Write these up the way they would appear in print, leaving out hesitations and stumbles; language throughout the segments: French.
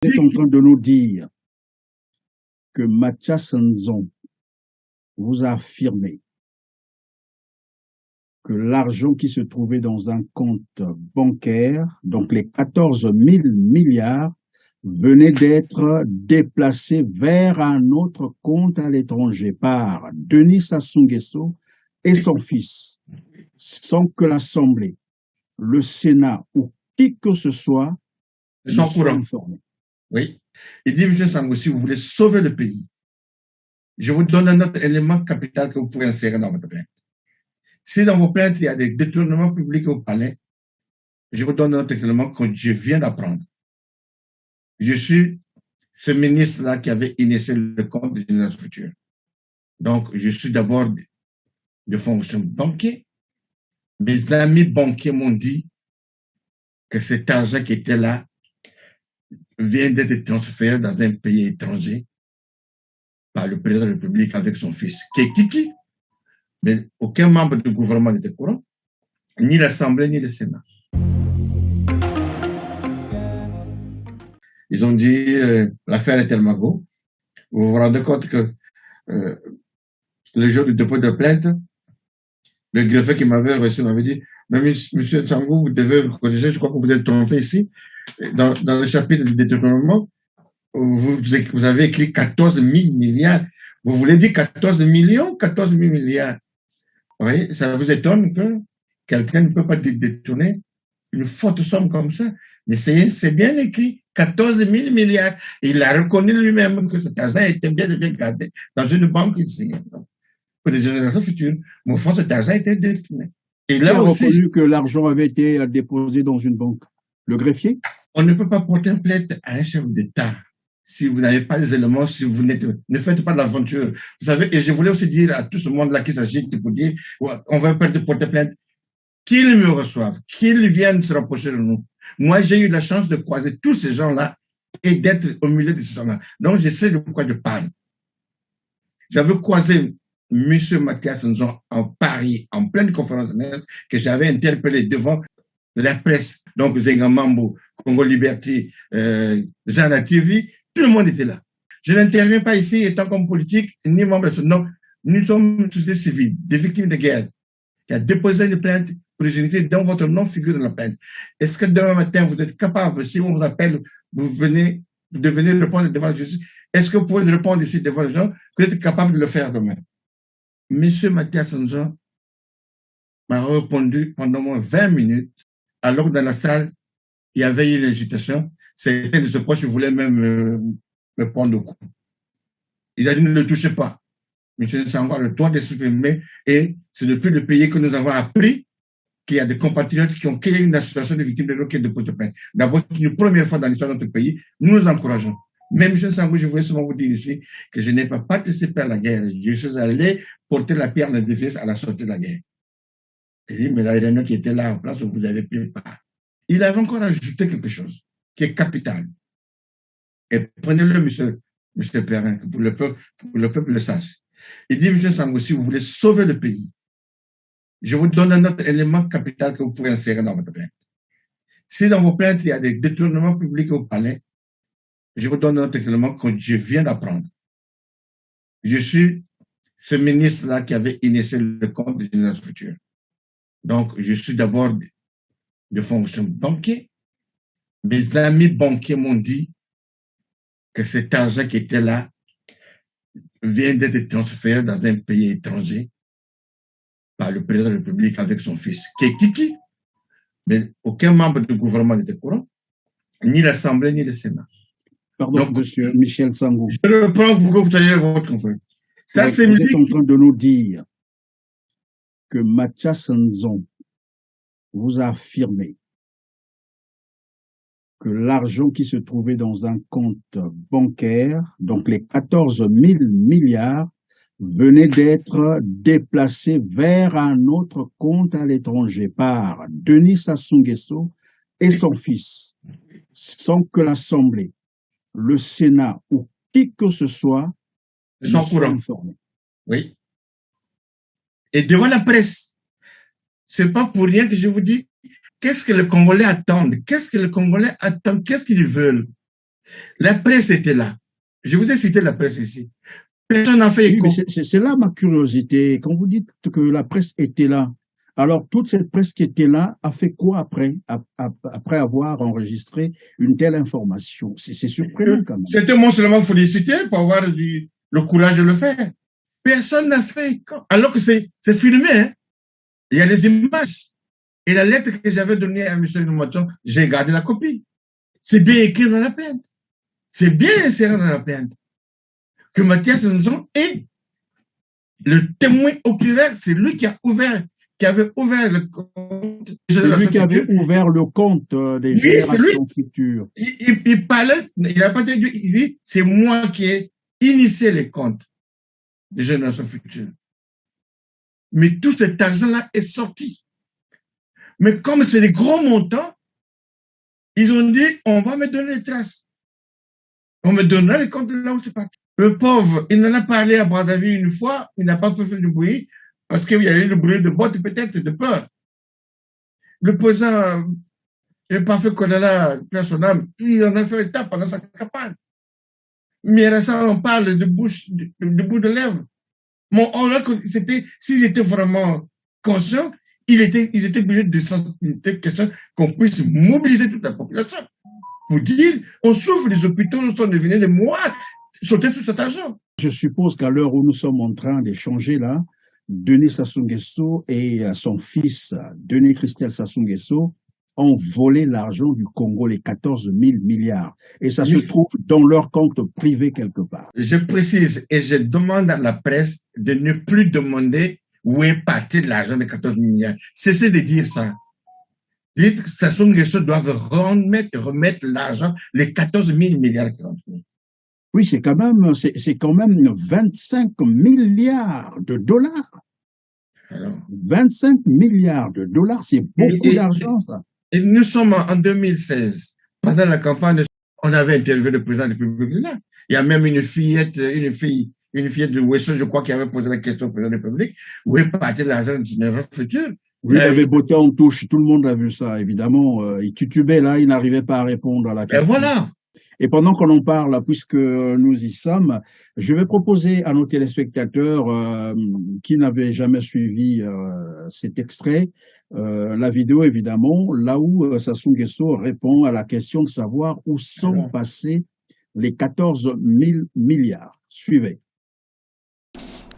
Vous êtes en train de nous dire que Mathias Nzon vous a affirmé que l'argent qui se trouvait dans un compte bancaire, donc les 14 000 milliards, venait d'être déplacé vers un autre compte à l'étranger par Denis Sassou Nguesso et son fils, sans que l'Assemblée, le Sénat ou qui que ce soit Ils sont ne soit courants. informé. Oui. Il dit, M. Sangou, si vous voulez sauver le pays, je vous donne un autre élément capital que vous pouvez insérer dans votre plainte. Si dans vos plaintes, il y a des détournements publics au palais, je vous donne un autre élément que je viens d'apprendre. Je suis ce ministre-là qui avait initié le compte des générations futures. Donc, je suis d'abord de fonction banquier. Mes amis banquiers m'ont dit que cet argent qui était là vient d'être transféré dans un pays étranger par le président de la République avec son fils, qui est Kiki. Mais aucun membre du gouvernement n'était au courant, ni l'Assemblée, ni le Sénat. Ils ont dit, l'affaire est tellement go. Vous vous rendez compte que le jour du dépôt de plainte, le greffier qui m'avait reçu m'avait dit, mais monsieur Tsangou, vous devez corriger, je crois que vous êtes trompé ici. Dans le chapitre du détournement, vous avez écrit 14 000 milliards. Vous voulez dire 14 millions, 14 000 milliards. Vous voyez, ça vous étonne que quelqu'un ne peut pas détourner une forte somme comme ça. Mais c'est bien écrit, 14 000 milliards. Et il a reconnu lui-même que cet argent était bien gardé dans une banque ici. Pour des générations futures. Mais au fond, cet argent était détourné. Et Qui là a aussi, reconnu que l'argent avait été déposé dans une banque? Le greffier? on ne peut pas porter une plainte à un chef d'État si vous n'avez pas les éléments, si vous ne faites pas de l'aventure. Vous savez, et je voulais aussi dire à tout ce monde-là qui s'agite pour dire, on va pas porter plainte, qu'ils me reçoivent, qu'ils viennent se rapprocher de nous. Moi, j'ai eu la chance de croiser tous ces gens-là et d'être au milieu de ces gens-là. Donc, je sais de quoi je parle. J'avais croisé M. Mathias Nzon en Paris, en pleine conférence de presse, que j'avais interpellé devant la presse, donc Zengamambo, Congo Liberté, Jean TV, tout le monde était là. Je n'interviens pas ici étant comme politique, ni membre de non, nous sommes une société civile, des victimes de guerre, qui a déposé une plainte pour l'unité dont votre nom figure dans la plainte. Est-ce que demain matin, vous êtes capable, si on vous appelle, vous venez répondre devant la justice, est-ce que vous pouvez répondre ici devant les gens, vous êtes capable de le faire demain? Monsieur Mathias Nzon m'a répondu pendant moins 20 minutes, alors que dans la salle, il y avait eu l'invitation. C'était de ce poste, je voulais même me prendre au cou. Il a dit, ne le touchez pas. Monsieur Sangwa a le droit de s'exprimer et c'est depuis le pays que nous avons appris qu'il y a des compatriotes qui ont créé une association de victimes de l'eau qui est déposée plainte. D'abord, c'est une première fois dans l'histoire de notre pays, nous nous encourageons. Mais M. Sangou, je voulais seulement vous dire ici que je n'ai pas participé à la guerre. Je suis allé porter la pierre de la défense à la sortie de la guerre. Il dit, mais la réunion qui était là en place, vous avez pris part. Il avait encore ajouté quelque chose qui est capital. Et prenez-le, monsieur Perrin, pour le peuple le sache. Il dit, M. Sangou, si vous voulez sauver le pays, je vous donne un autre élément capital que vous pouvez insérer dans votre plainte. Si dans vos plaintes, il y a des détournements publics au palais, je vous donne un autre élément que je viens d'apprendre. Je suis ce ministre-là qui avait initié le compte des générations futures. Donc, je suis d'abord de fonction banquier. Mes amis banquiers m'ont dit que cet argent qui était là vient d'être transféré dans un pays étranger par le président de la République avec son fils, qui est Kiki. Mais aucun membre du gouvernement n'était au courant, ni l'Assemblée, ni le Sénat. Pardon, donc, monsieur Michel Sangou. Je le prends pour que vous soyez votre confrère. Ça, Ouais, c'est vous êtes en train de nous dire que Mathias Nzon vous a affirmé que l'argent qui se trouvait dans un compte bancaire, donc les 14 000 milliards, venait d'être déplacé vers un autre compte à l'étranger par Denis Sassou Nguesso et son fils, sans que l'Assemblée, le Sénat ou qui que ce soit ne soit informé. Oui. Et devant la presse, c'est pas pour rien que je vous dis, qu'est-ce que les Congolais attendent? Qu'est-ce que les Congolais attendent? Qu'est-ce qu'ils veulent? La presse était là. Je vous ai cité la presse ici. Personne n'a fait Oui, mais écho. c'est là ma curiosité. Quand vous dites que la presse était là, alors toute cette presse qui était là a fait quoi après, après avoir enregistré une telle information? C'est surprenant quand même. C'était moi seulement félicité pour avoir le courage de le faire. Personne n'a fait écho. Alors que c'est filmé, hein. Il y a les images. Et la lettre que j'avais donnée à M. Noumachon, j'ai gardé la copie. C'est bien écrit dans la plainte. C'est bien inséré dans la plainte. Que Mathias Nzon est le témoin oculaire, c'est lui qui avait ouvert le compte. C'est lui qui avait ouvert le compte des générations futures. Il parlait, il n'a pas dit, il dit, c'est moi qui ai initié les comptes des générations futures. Mais tout cet argent-là est sorti. Mais comme c'est des gros montants, ils ont dit, on va me donner les traces. On me donnera les comptes là où c'est parti. Le pauvre, il en a parlé à Bradavi une fois, il n'a pas pu faire du bruit, parce qu'il y a eu le bruit de botte, peut-être, de peur. Le président, il n'a pas fait Konala, son âme, il en a fait un tas pendant sa campagne. Mais ça, on parle de bout de lèvres. Bon, s'ils étaient vraiment conscients, ils étaient obligés de sentir question qu'on puisse mobiliser toute la population pour dire, on souffre, les hôpitaux, nous sommes devenus des moines, sauter tout cet argent. Je suppose qu'à l'heure où nous sommes en train d'échanger là, Denis Sassou Nguesso et son fils, Denis Christel Sassou Nguesso, ont volé l'argent du Congo, les 14 000 milliards. Et ça se trouve dans leur compte privé quelque part. Je précise et je demande à la presse de ne plus demander où est parti l'argent de 14 milliards. Cessez de dire ça. Dites que Sassou Nguesso doivent remettre l'argent, les 14 000 milliards. Oui, c'est quand même 25 milliards de dollars. Alors, 25 milliards de dollars, c'est beaucoup d'argent, ça. Et nous sommes en 2016. Pendant la campagne, on avait interviewé le président de la République là. Il y a même une fillette de Ouesso, je crois, qui avait posé la question au président de la République. Où est parti l'argent de génération future? Oui, il avait botté en touche. Tout le monde a vu ça, évidemment. Il titubait là, il n'arrivait pas à répondre à la question. Et voilà. Et pendant qu'on en parle, puisque nous y sommes, je vais proposer à nos téléspectateurs qui n'avaient jamais suivi cet extrait, la vidéo évidemment, là où Sassou Nguesso répond à la question de savoir où sont passés les 14 000 milliards. Suivez.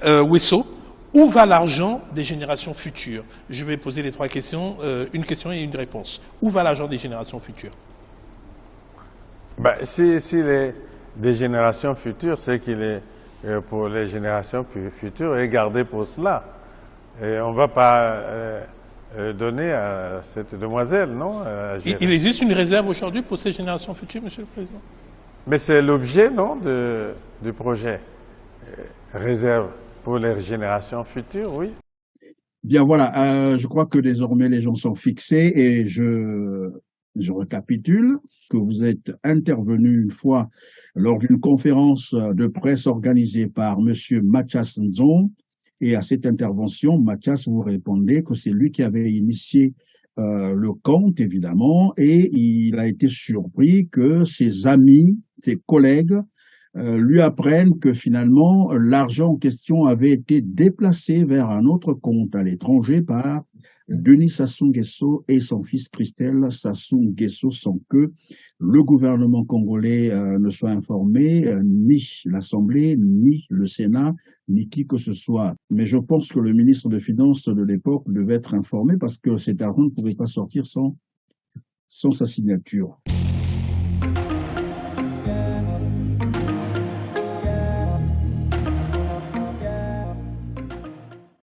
Wesso, où va l'argent des générations futures? Je vais poser les trois questions, une question et une réponse. Où va l'argent des générations futures? Ben, si les des générations futures, c'est qu'il est pour les générations futures est gardé pour cela. Et on ne va pas donner à cette demoiselle, non? Il existe une réserve aujourd'hui pour ces générations futures, Monsieur le Président? Mais c'est l'objet, non, du projet. Réserve pour les générations futures, oui. Bien voilà, je crois que désormais les gens sont fixés et je récapitule que vous êtes intervenu une fois lors d'une conférence de presse organisée par Monsieur Mathias Nzon, et à cette intervention, Mathias vous répondait que c'est lui qui avait initié le compte, évidemment, et il a été surpris que ses amis, ses collègues lui apprennent que finalement l'argent en question avait été déplacé vers un autre compte à l'étranger par Denis Sassou Nguesso et son fils Christel Sassou Nguesso, sans que le gouvernement congolais ne soit informé, ni l'Assemblée, ni le Sénat, ni qui que ce soit. Mais je pense que le ministre des Finances de l'époque devait être informé parce que cet argent ne pouvait pas sortir sans sa signature.